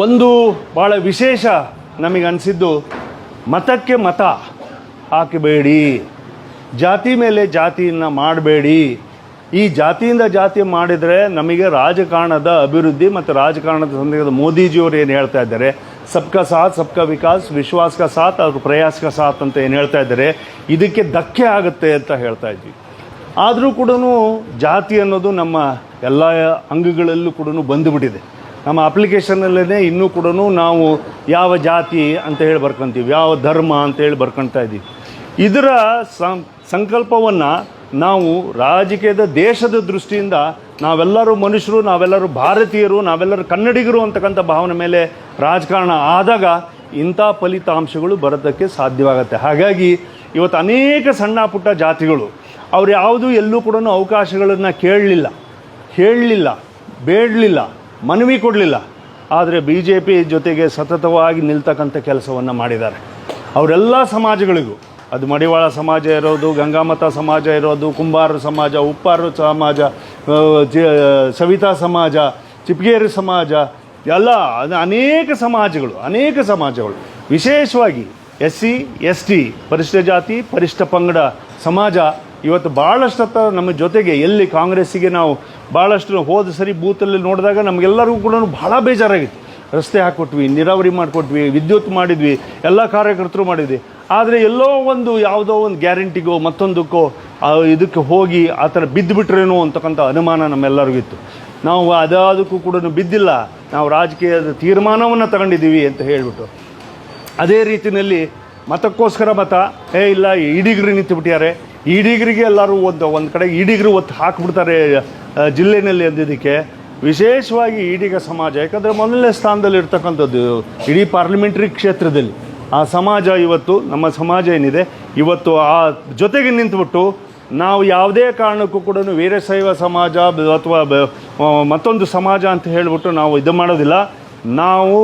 ಒಂದು ಭಾಳ ವಿಶೇಷ ನಮಗೆ ಅನಿಸಿದ್ದು, ಮತಕ್ಕೆ ಮತ ಹಾಕಬೇಡಿ, ಜಾತಿ ಮೇಲೆ ಜಾತಿಯನ್ನು ಮಾಡಬೇಡಿ. ಈ ಜಾತಿಯಿಂದ ಜಾತಿ ಮಾಡಿದರೆ ನಮಗೆ ರಾಜಕಾರಣದ ಅಭಿವೃದ್ಧಿ ಮತ್ತು ರಾಜಕಾರಣದ ಸಂದರ್ಭದ ಮೋದಿಜಿಯವರು ಏನು ಹೇಳ್ತಾ ಇದ್ದಾರೆ, ಸಬ್ಕಾ ಸಾಥ್ ಸಬ್ಕಾ ವಿಕಾಸ್, ವಿಶ್ವಾಸ್ ಕಾ ಸಾಥ್ ಅವ್ರ ಪ್ರಯಾಸ್ ಕಾ ಸಾಥ್ ಅಂತ ಏನು ಹೇಳ್ತಾ ಇದ್ದಾರೆ, ಇದಕ್ಕೆ ಧಕ್ಕೆ ಆಗುತ್ತೆ ಅಂತ ಹೇಳ್ತಾ ಇದ್ವಿ. ಆದರೂ ಕೂಡ ಜಾತಿ ಅನ್ನೋದು ನಮ್ಮ ಎಲ್ಲ ಅಂಗಗಳಲ್ಲೂ ಕೂಡ ಬಂದುಬಿಟ್ಟಿದೆ. ನಮ್ಮ ಅಪ್ಲಿಕೇಶನಲ್ಲೇ ಇನ್ನೂ ಕೂಡ ನಾವು ಯಾವ ಜಾತಿ ಅಂತ ಹೇಳಿ ಬರ್ಕೊತೀವಿ, ಯಾವ ಧರ್ಮ ಅಂತೇಳಿ ಬರ್ಕೊಳ್ತಾ ಇದ್ದೀವಿ. ಇದರ ಸಂಕಲ್ಪವನ್ನು ನಾವು ರಾಜಕೀಯದ ದೇಶದ ದೃಷ್ಟಿಯಿಂದ ನಾವೆಲ್ಲರೂ ಮನುಷ್ಯರು, ನಾವೆಲ್ಲರೂ ಭಾರತೀಯರು, ನಾವೆಲ್ಲರೂ ಕನ್ನಡಿಗರು ಅಂತಕ್ಕಂಥ ಭಾವನೆ ಮೇಲೆ ರಾಜಕಾರಣ ಆದಾಗ ಇಂಥ ಫಲಿತಾಂಶಗಳು ಬರೋದಕ್ಕೆ ಸಾಧ್ಯವಾಗುತ್ತೆ. ಹಾಗಾಗಿ ಇವತ್ತು ಅನೇಕ ಸಣ್ಣ ಪುಟ್ಟ ಜಾತಿಗಳು ಅವ್ರು ಯಾವುದೂ ಎಲ್ಲೂ ಕೂಡ ಅವಕಾಶಗಳನ್ನು ಹೇಳಲಿಲ್ಲ, ಬೇಡಲಿಲ್ಲ, ಮನವಿ ಕೊಡಲಿಲ್ಲ. ಆದರೆ BJP ಜೊತೆಗೆ ಸತತವಾಗಿ ನಿಲ್ತಕ್ಕಂಥ ಕೆಲಸವನ್ನು ಮಾಡಿದ್ದಾರೆ. ಅವರೆಲ್ಲ ಸಮಾಜಗಳಿಗೂ, ಅದು ಮಡಿವಾಳ ಸಮಾಜ ಇರೋದು, ಗಂಗಾಮತ ಸಮಾಜ ಇರೋದು, ಕುಂಬಾರ ಸಮಾಜ, ಉಪ್ಪಾರ ಸಮಾಜ, ಸವಿತಾ ಸಮಾಜ, ಚಿಪ್ಗೇರಿ ಸಮಾಜ, ಎಲ್ಲ ಅನೇಕ ಸಮಾಜಗಳು ವಿಶೇಷವಾಗಿ SC ST ಪರಿಶಿಷ್ಟ ಜಾತಿ ಪರಿಶಿಷ್ಟ ಪಂಗಡ ಸಮಾಜ ಇವತ್ತು ಭಾಳಷ್ಟು ನಮ್ಮ ಜೊತೆಗೆ, ಎಲ್ಲಿ ಕಾಂಗ್ರೆಸ್ಸಿಗೆ ನಾವು ಭಾಳಷ್ಟು ಹೋದ ಸರಿ ಬೂತಲ್ಲಿ ನೋಡಿದಾಗ ನಮಗೆಲ್ಲರಿಗೂ ಕೂಡ ಭಾಳ ಬೇಜಾರಾಗಿತ್ತು. ರಸ್ತೆ ಹಾಕ್ಕೊಟ್ವಿ, ನೀರಾವರಿ ಮಾಡಿಕೊಟ್ವಿ, ವಿದ್ಯುತ್ ಮಾಡಿದ್ವಿ, ಎಲ್ಲ ಕಾರ್ಯಕರ್ತರು ಮಾಡಿದ್ವಿ. ಆದರೆ ಎಲ್ಲೋ ಒಂದು ಯಾವುದೋ ಒಂದು ಗ್ಯಾರಂಟಿಗೋ ಮತ್ತೊಂದಕ್ಕೋ ಇದಕ್ಕೆ ಹೋಗಿ ಆ ಥರ ಬಿದ್ದುಬಿಟ್ರೇನೋ ಅಂತಕ್ಕಂಥ ಅನುಮಾನ ನಮ್ಮೆಲ್ಲರಿಗಿತ್ತು. ನಾವು ಅದಕ್ಕೂ ಕೂಡ ಬಿದ್ದಿಲ್ಲ, ನಾವು ರಾಜಕೀಯದ ತೀರ್ಮಾನವನ್ನು ತಗೊಂಡಿದ್ದೀವಿ ಅಂತ ಹೇಳಿಬಿಟ್ಟು. ಅದೇ ರೀತಿಯಲ್ಲಿ ಮತಕ್ಕೋಸ್ಕರ ಇಲ್ಲ ಈಡಿಗರು ನಿಂತುಬಿಟ್ಟಾರೆ, ಈಡಿಗರಿಗೆ ಎಲ್ಲರೂ ಒಂದು ಕಡೆ ಈಡಿಗರು ಒತ್ತು ಹಾಕಿಬಿಡ್ತಾರೆ ಜಿಲ್ಲೆಯಲ್ಲಿ ಅಂದಿದ್ದಕ್ಕೆ ವಿಶೇಷವಾಗಿ ಈಡಿಗ ಸಮಾಜ, ಯಾಕಂದರೆ ಮೊದಲನೇ ಸ್ಥಾನದಲ್ಲಿ ಇರ್ತಕ್ಕಂಥದ್ದು ಇಡೀ ಪಾರ್ಲಿಮೆಂಟ್ರಿ ಕ್ಷೇತ್ರದಲ್ಲಿ. ಆ ಸಮಾಜ ಇವತ್ತು, ನಮ್ಮ ಸಮಾಜ ಏನಿದೆ ಇವತ್ತು ಆ ಜೊತೆಗೆ ನಿಂತುಬಿಟ್ಟು ನಾವು ಯಾವುದೇ ಕಾರಣಕ್ಕೂ ಕೂಡ ವೀರಶೈವ ಸಮಾಜ ಅಥವಾ ಮತ್ತೊಂದು ಸಮಾಜ ಅಂತ ಹೇಳಿಬಿಟ್ಟು ನಾವು ಇದು ಮಾಡೋದಿಲ್ಲ. ನಾವು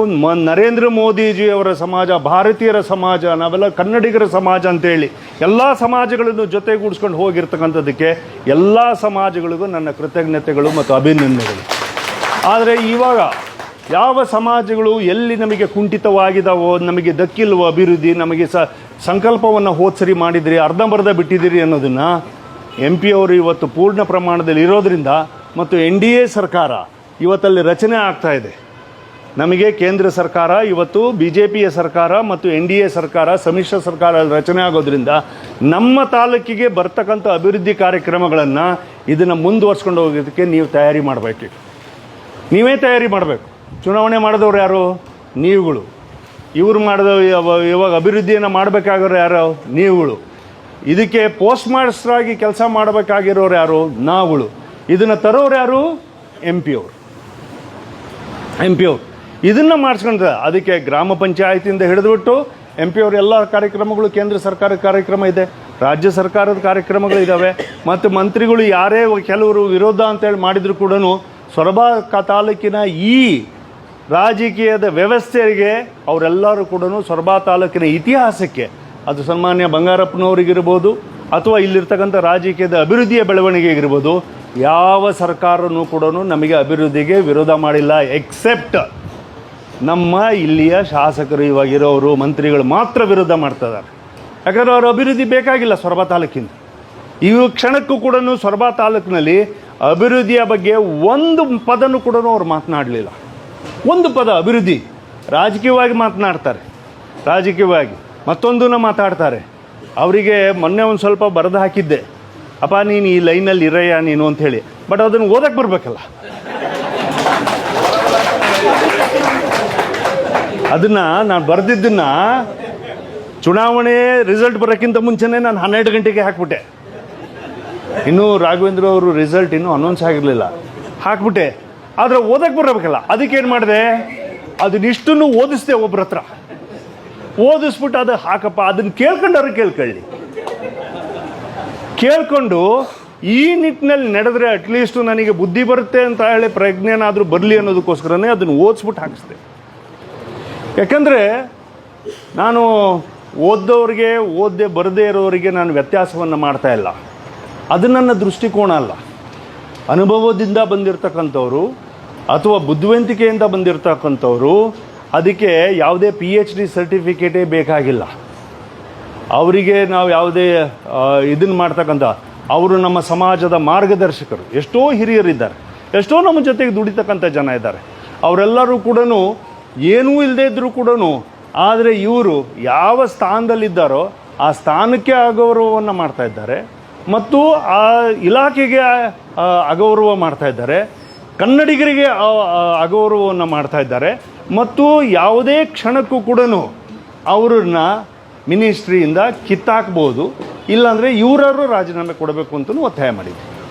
ನರೇಂದ್ರ ಮೋದಿಜಿಯವರ ಸಮಾಜ, ಭಾರತೀಯರ ಸಮಾಜ, ನಾವೆಲ್ಲ ಕನ್ನಡಿಗರ ಸಮಾಜ ಅಂತೇಳಿ ಎಲ್ಲ ಸಮಾಜಗಳನ್ನು ಜೊತೆಗೂಡಿಸ್ಕೊಂಡು ಹೋಗಿರ್ತಕ್ಕಂಥದ್ದಕ್ಕೆ ಎಲ್ಲ ಸಮಾಜಗಳಿಗೂ ನನ್ನ ಕೃತಜ್ಞತೆಗಳು ಮತ್ತು ಅಭಿನಂದನೆಗಳು. ಆದರೆ ಇವಾಗ ಯಾವ ಸಮಾಜಗಳು ಎಲ್ಲಿ ನಮಗೆ ಕುಂಠಿತವಾಗಿದ್ದಾವೋ, ನಮಗೆ ದಕ್ಕಿಲ್ವೋ ಅಭಿವೃದ್ಧಿ, ನಮಗೆ ಸಂಕಲ್ಪವನ್ನು ಹೋದ್ಸರಿ ಮಾಡಿದಿರಿ, ಅರ್ಧಂಬರ್ಧ ಬಿಟ್ಟಿದ್ದೀರಿ ಅನ್ನೋದನ್ನು MP ಅವರು ಇವತ್ತು ಪೂರ್ಣ ಪ್ರಮಾಣದಲ್ಲಿ ಇರೋದರಿಂದ ಮತ್ತು NDA ಸರ್ಕಾರ ಇವತ್ತಲ್ಲಿ ರಚನೆ ಆಗ್ತಾ ಇದೆ. ನಮಗೆ ಕೇಂದ್ರ ಸರ್ಕಾರ ಇವತ್ತು BJPಯ ಸರ್ಕಾರ ಮತ್ತು NDA ಸರ್ಕಾರ ಸಮ್ಮಿಶ್ರ ಸರ್ಕಾರ ರಚನೆ ಆಗೋದ್ರಿಂದ ನಮ್ಮ ತಾಲೂಕಿಗೆ ಬರ್ತಕ್ಕಂಥ ಅಭಿವೃದ್ಧಿ ಕಾರ್ಯಕ್ರಮಗಳನ್ನು ಇದನ್ನು ಮುಂದುವರ್ಸ್ಕೊಂಡು ಹೋಗೋದಕ್ಕೆ ನೀವು ತಯಾರಿ ಮಾಡಬೇಕು. ನೀವೇ ತಯಾರಿ ಮಾಡಬೇಕು. ಚುನಾವಣೆ ಮಾಡಿದವ್ರು ಯಾರು? ನೀವುಗಳು. ಇವರು ಇವಾಗ ಅಭಿವೃದ್ಧಿಯನ್ನು ಮಾಡಬೇಕಾಗೋರು ಯಾರು? ನೀವುಗಳು. ಇದಕ್ಕೆ ಪೋಸ್ಟ್ ಮಾಸ್ಟರಾಗಿ ಕೆಲಸ ಮಾಡಬೇಕಾಗಿರೋರು ಯಾರು? ನಾವುಗಳು. ಇದನ್ನು ತರೋರು ಯಾರು? MP ಅವರು. ಇದನ್ನು ಮಾಡಿಸ್ಕೊಂಡ್ರೆ ಅದಕ್ಕೆ ಗ್ರಾಮ ಪಂಚಾಯತಿಯಿಂದ ಹಿಡಿದುಬಿಟ್ಟು MP ಅವರು ಎಲ್ಲ ಕಾರ್ಯಕ್ರಮಗಳು, ಕೇಂದ್ರ ಸರ್ಕಾರದ ಕಾರ್ಯಕ್ರಮ ಇದೆ, ರಾಜ್ಯ ಸರ್ಕಾರದ ಕಾರ್ಯಕ್ರಮಗಳು ಇದ್ದಾವೆ. ಮತ್ತು ಮಂತ್ರಿಗಳು ಯಾರೇ ಕೆಲವರು ವಿರೋಧ ಅಂತೇಳಿ ಮಾಡಿದರೂ ಕೂಡ ಸೊರಬ ತಾಲೂಕಿನ ಈ ರಾಜಕೀಯದ ವ್ಯವಸ್ಥೆಗೆ ಅವರೆಲ್ಲರೂ ಕೂಡ ಸೊರಬ ತಾಲೂಕಿನ ಇತಿಹಾಸಕ್ಕೆ, ಅದು ಸನ್ಮಾನ್ಯ ಬಂಗಾರಪ್ಪನವರಿಗಿರ್ಬೋದು ಅಥವಾ ಇಲ್ಲಿರ್ತಕ್ಕಂಥ ರಾಜಕೀಯದ ಅಭಿವೃದ್ಧಿಯ ಬೆಳವಣಿಗೆಗಿರ್ಬೋದು, ಯಾವ ಸರ್ಕಾರನೂ ಕೂಡ ನಮಗೆ ಅಭಿವೃದ್ಧಿಗೆ ವಿರೋಧ ಮಾಡಿಲ್ಲ. ಎಕ್ಸೆಪ್ಟ್ ನಮ್ಮ ಇಲ್ಲಿಯ ಶಾಸಕರು ಇವಾಗಿರೋರು, ಮಂತ್ರಿಗಳು ಮಾತ್ರ ವಿರೋಧ ಮಾಡ್ತಿದ್ದಾರೆ. ಯಾಕಂದರೆ ಅವರು ಅಭಿವೃದ್ಧಿ ಬೇಕಾಗಿಲ್ಲ ಸೊರಬ ತಾಲೂಕಿಂದ. ಈ ಕ್ಷಣಕ್ಕೂ ಕೂಡ ಸೊರಬ ತಾಲೂಕಿನಲ್ಲಿ ಅಭಿವೃದ್ಧಿಯ ಬಗ್ಗೆ ಒಂದು ಪದನೂ ಕೂಡ ಅವ್ರು ಮಾತನಾಡಲಿಲ್ಲ. ಒಂದು ಪದ ಅಭಿವೃದ್ಧಿ. ರಾಜಕೀಯವಾಗಿ ಮಾತನಾಡ್ತಾರೆ, ರಾಜಕೀಯವಾಗಿ ಮತ್ತೊಂದನ್ನು ಮಾತಾಡ್ತಾರೆ. ಅವರಿಗೆ ಮೊನ್ನೆ ಒಂದು ಸ್ವಲ್ಪ ಬರೆದು ಹಾಕಿದ್ದೆ, ಅಪ್ಪ ನೀನು ಈ ಲೈನಲ್ಲಿ ಇರಯ್ಯ ನೀನು ಅಂಥೇಳಿ. ಬಟ್ ಅದನ್ನು ಓದಕ್ಕೆ ಬರಬೇಕಲ್ಲ. ಅದನ್ನು ನಾನು ಬರೆದಿದ್ದನ್ನು ಚುನಾವಣೆ ರಿಸಲ್ಟ್ ಬರೋಕ್ಕಿಂತ ಮುಂಚೆನೇ ನಾನು 12 ಗಂಟೆಗೆ ಹಾಕ್ಬಿಟ್ಟೆ. ಇನ್ನೂ ರಾಘವೇಂದ್ರ ಅವರು ರಿಸಲ್ಟ್ ಇನ್ನೂ ಅನೌನ್ಸ್ ಆಗಿರಲಿಲ್ಲ, ಹಾಕ್ಬಿಟ್ಟೆ. ಆದರೆ ಓದಕ್ಕೆ ಬರಬೇಕಲ್ಲ, ಅದಕ್ಕೇನು ಮಾಡಿದೆ, ಅದನ್ನಿಷ್ಟನ್ನು ಓದಿಸ್ದೆ ಒಬ್ಬರ ಹತ್ರ. ಓದಿಸ್ಬಿಟ್ಟು ಅದು ಹಾಕಪ್ಪ, ಅದನ್ನು ಕೇಳ್ಕೊಂಡವ್ರು ಕೇಳ್ಕೊಂಡು ಈ ನಿಟ್ಟಿನಲ್ಲಿ ನಡೆದ್ರೆ ಅಟ್ಲೀಸ್ಟು ನನಗೆ ಬುದ್ಧಿ ಬರುತ್ತೆ ಅಂತ ಹೇಳಿ ಪ್ರಜ್ಞೆನಾದರೂ ಬರಲಿ ಅನ್ನೋದಕ್ಕೋಸ್ಕರನೇ ಅದನ್ನು ಓದಿಸ್ಬಿಟ್ಟು ಹಾಕಿಸ್ದೆ. ಯಾಕಂದರೆ ನಾನು ಓದ್ದವ್ರಿಗೆ ಓದದೆ ಬರದೇ ಇರೋರಿಗೆ ನಾನು ವ್ಯತ್ಯಾಸವನ್ನು ಮಾಡ್ತಾಯಿಲ್ಲ. ಅದು ನನ್ನ ದೃಷ್ಟಿಕೋನ ಅಲ್ಲ. ಅನುಭವದಿಂದ ಬಂದಿರತಕ್ಕಂಥವ್ರು ಅಥವಾ ಬುದ್ಧಿವಂತಿಕೆಯಿಂದ ಬಂದಿರತಕ್ಕಂಥವ್ರು ಅದಕ್ಕೆ ಯಾವುದೇ PhD ಸರ್ಟಿಫಿಕೇಟೇ ಬೇಕಾಗಿಲ್ಲ. ಅವರಿಗೆ ನಾವು ಯಾವುದೇ ಇದನ್ನು ಮಾಡ್ತಕ್ಕಂಥ ಅವರು ನಮ್ಮ ಸಮಾಜದ ಮಾರ್ಗದರ್ಶಕರು. ಎಷ್ಟೋ ಹಿರಿಯರಿದ್ದಾರೆ, ಎಷ್ಟೋ ನಮ್ಮ ಜೊತೆಗೆ ದುಡಿತಕ್ಕಂಥ ಜನ ಇದ್ದಾರೆ. ಅವರೆಲ್ಲರೂ ಕೂಡ ಏನೂ ಇಲ್ಲದೇ ಇದ್ದರೂ ಕೂಡ, ಆದರೆ ಇವರು ಯಾವ ಸ್ಥಾನದಲ್ಲಿದ್ದಾರೋ ಆ ಸ್ಥಾನಕ್ಕೆ ಅಗೌರವವನ್ನು ಮಾಡ್ತಾ ಇದ್ದಾರೆ ಮತ್ತು ಆ ಇಲಾಖೆಗೆ ಅಗೌರವ ಮಾಡ್ತಾ ಇದ್ದಾರೆ, ಕನ್ನಡಿಗರಿಗೆ ಅಗೌರವವನ್ನು ಮಾಡ್ತಾ ಇದ್ದಾರೆ ಮತ್ತು ಯಾವುದೇ ಕ್ಷಣಕ್ಕೂ ಕೂಡ ಅವ್ರನ್ನ ಮಿನಿಸ್ಟ್ರಿಯಿಂದ ಕಿತ್ತಾಕ್ಬೋದು, ಇಲ್ಲಾಂದರೆ ಇವರಾರು ರಾಜೀನಾಮೆ ಕೊಡಬೇಕು ಅಂತಲೂ ಒತ್ತಾಯ ಮಾಡಿದ್ವಿ.